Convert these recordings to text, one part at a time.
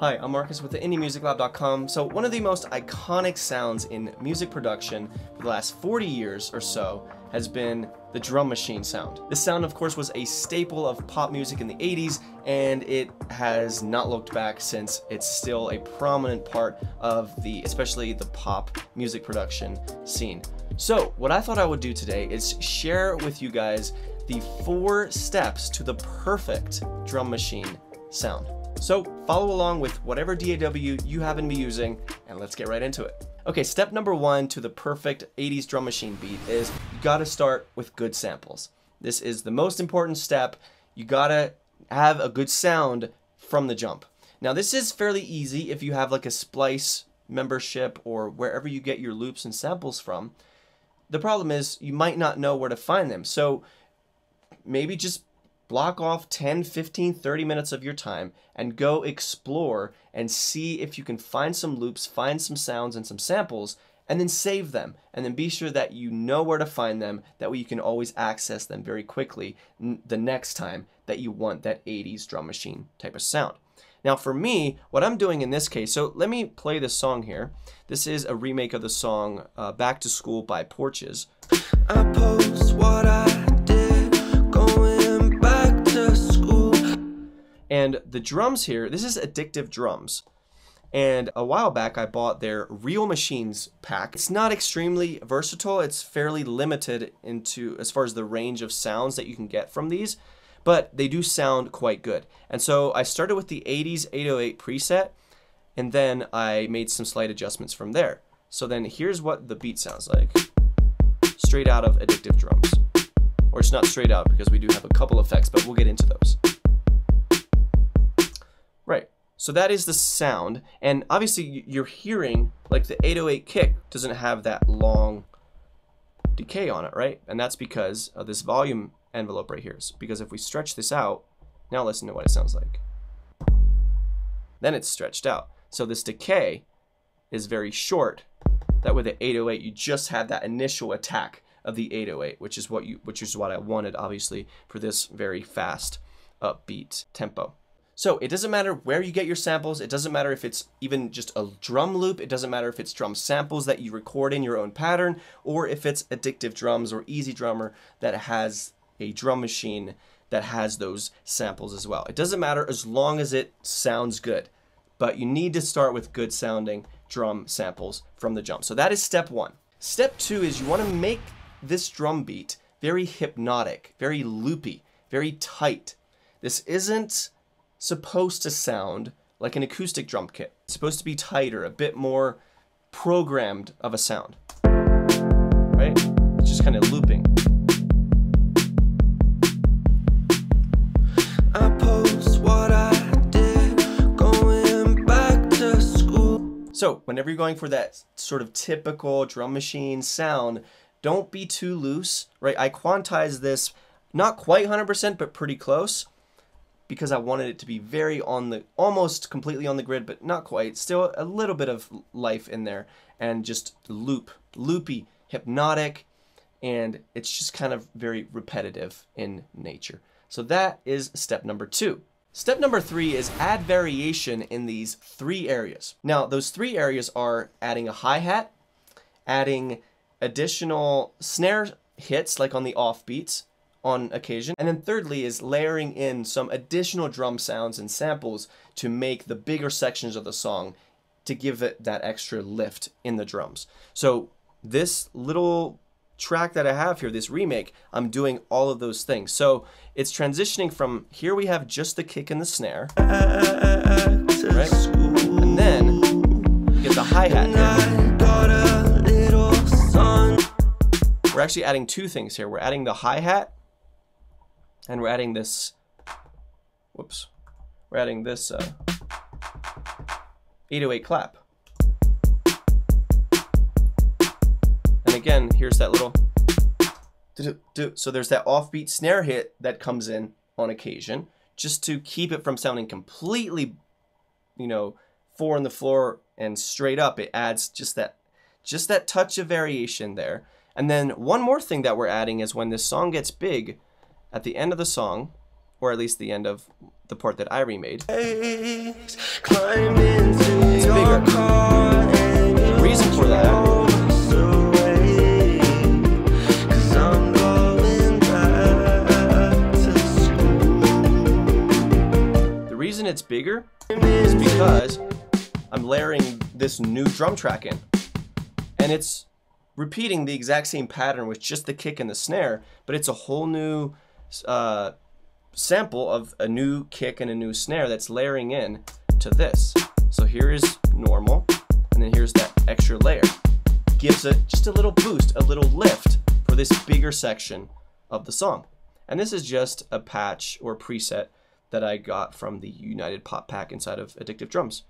Hi, I'm Marcus with the IndieMusicLab.com. So one of the most iconic sounds in music production for the last 40 years or so has been the drum machine sound. This sound, of course, was a staple of pop music in the 80s, and it has not looked back since. It's still a prominent part of especially the pop music production scene. So what I thought I would do today is share with you guys the 4 steps to the perfect drum machine sound. So follow along with whatever DAW you happen to be using, and let's get right into it. Okay, step number 1 to the perfect 80s drum machine beat is you gotta start with good samples. This is the most important step. You gotta have a good sound from the jump. Now this is fairly easy if you have like a Splice membership or wherever you get your loops and samples from. The problem is you might not know where to find them. So maybe just block off 10, 15, 30 minutes of your time and go explore and see if you can find some loops, find some sounds and some samples, and then save them. And then be sure that you know where to find them. That way you can always access them very quickly the next time that you want that 80s drum machine type of sound. Now for me, what I'm doing in this case, so let me play this song here. This is a remake of the song Back to School by Porches. I post what I did going back to school. And the drums here, this is Addictive Drums. And a while back I bought their Real Machines pack. It's not extremely versatile, it's fairly limited as far as the range of sounds that you can get from these, but they do sound quite good. And so I started with the 80s 808 preset, and then I made some slight adjustments from there. So then here's what the beat sounds like, straight out of Addictive Drums. Or it's not straight out because we do have a couple effects, but we'll get into those. Right, so that is the sound, and obviously you're hearing like the 808 kick doesn't have that long decay on it, right? And that's because of this volume envelope right here. Because if we stretch this out, now listen to what it sounds like. Then it's stretched out. So this decay is very short. That with the 808, you just had that initial attack of the 808, which is what I wanted, obviously, for this very fast, upbeat tempo. So it doesn't matter where you get your samples. It doesn't matter if it's even just a drum loop. It doesn't matter if it's drum samples that you record in your own pattern, or if it's Addictive Drums or Easy Drummer that has a drum machine that has those samples as well. It doesn't matter as long as it sounds good, but you need to start with good sounding drum samples from the jump. So that is step 1. Step 2 is you want to make this drum beat very hypnotic, very loopy, very tight. This isn't supposed to sound like an acoustic drum kit. It's supposed to be tighter, a bit more programmed of a sound, right? It's just kind of looping. I post what I did going back to school. So whenever you're going for that sort of typical drum machine sound, don't be too loose, right? I quantized this not quite 100%, but pretty close, because I wanted it to be very almost completely on the grid, but not quite. Still a little bit of life in there, and just loopy, hypnotic, and it's just kind of very repetitive in nature. So that is step number 2. Step number 3 is add variation in these 3 areas. Now, those 3 areas are adding a hi-hat, adding additional snare hits like on the off beats on occasion, and then thirdly is layering in some additional drum sounds and samples to make the bigger sections of the song, to give it that extra lift in the drums. So this little track that I have here, this remake, I'm doing all of those things. So it's transitioning from here we have just the kick and the snare, right? And then you get the hi-hat here. We're actually adding 2 things here. We're adding the hi-hat, and we're adding this, whoops, we're adding this 808 clap. And again, here's that little, so there's that offbeat snare hit that comes in on occasion, just to keep it from sounding completely, 4 on the floor and straight up. It adds just that touch of variation there. And then one more thing that we're adding is when this song gets big, at the end of the song, or at least the end of the part that I remade. It's bigger. The reason for that it's bigger is because I'm layering this new drum track in, and it's repeating the exact same pattern with just the kick and the snare, but it's a whole new sample of a new kick and a new snare that's layering in to this. So here is normal, and then here's that extra layer. Gives it just a little boost, a little lift for this bigger section of the song. And this is just a patch or preset that I got from the United Pop Pack inside of Addictive Drums.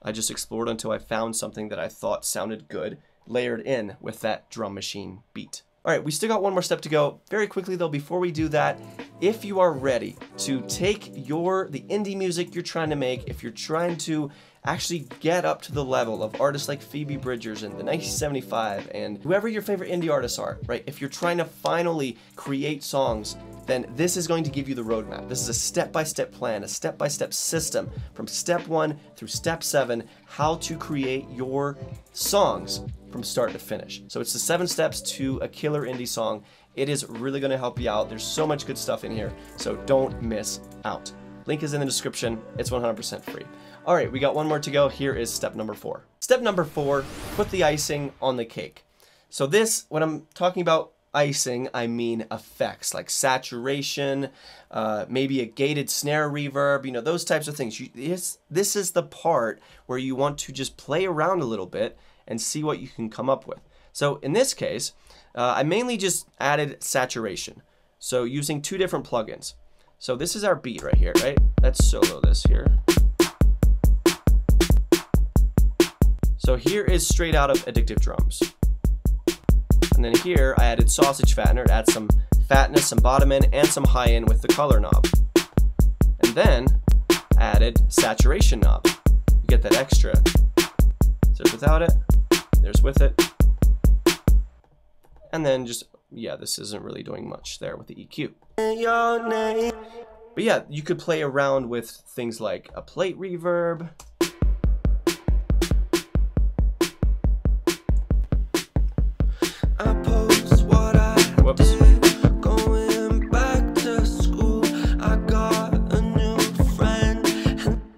I just explored until I found something that I thought sounded good, layered in with that drum machine beat. All right, we still got one more step to go. Very quickly though, before we do that, if you are ready to take the indie music you're trying to make, if you're trying to actually get up to the level of artists like Phoebe Bridgers and the 1975 and whoever your favorite indie artists are, right? If you're trying to finally create songs, then this is going to give you the roadmap. This is a step-by-step plan, a step-by-step system from step 1 through step 7, how to create your songs from start to finish. So it's the 7 steps to a killer indie song. It is really gonna help you out. There's so much good stuff in here, so don't miss out. Link is in the description. It's 100% free. All right, we got one more to go. Here is step number 4. Step number 4, put the icing on the cake. So this, when I'm talking about icing, I mean effects like saturation, maybe a gated snare reverb, you know, those types of things. This is the part where you want to just play around a little bit and see what you can come up with. So in this case, I mainly just added saturation. So using 2 different plugins. So this is our beat right here, right? Let's solo this here. So here is straight out of Addictive Drums. And then here I added Sausage Fattener to add some fatness, some bottom end, and some high end with the color knob. And then I added saturation knob. You get that extra. So without it, there's with it. And then just, yeah, this isn't really doing much there with the EQ. But yeah, you could play around with things like a plate reverb. Whoops.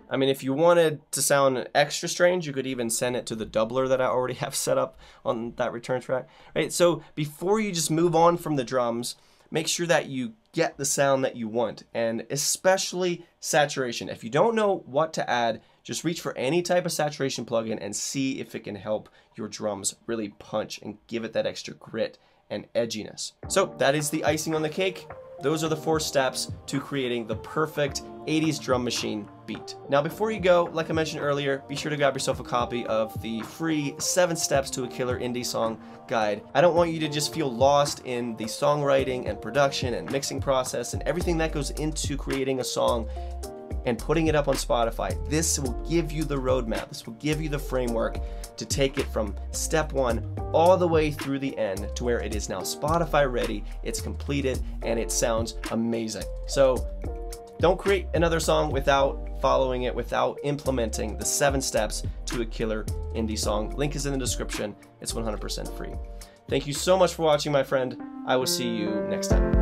I mean, if you wanted to sound extra strange, you could even send it to the doubler that I already have set up on that return track, right? So before you just move on from the drums, make sure that you get the sound that you want, and especially saturation. If you don't know what to add, just reach for any type of saturation plugin and see if it can help your drums really punch and give it that extra grit and edginess. So that is the icing on the cake. Those are the 4 steps to creating the perfect 80s drum machine beat. Now before you go, like I mentioned earlier, be sure to grab yourself a copy of the free 7 steps to a killer indie song guide. I don't want you to just feel lost in the songwriting and production and mixing process and everything that goes into creating a song and putting it up on Spotify. This will give you the roadmap. This will give you the framework to take it from step 1 all the way through the end to where it is now Spotify ready, it's completed, and it sounds amazing. So don't create another song without following it, without implementing the 7 steps to a killer indie song. Link is in the description. It's 100% free. Thank you so much for watching, my friend. I will see you next time.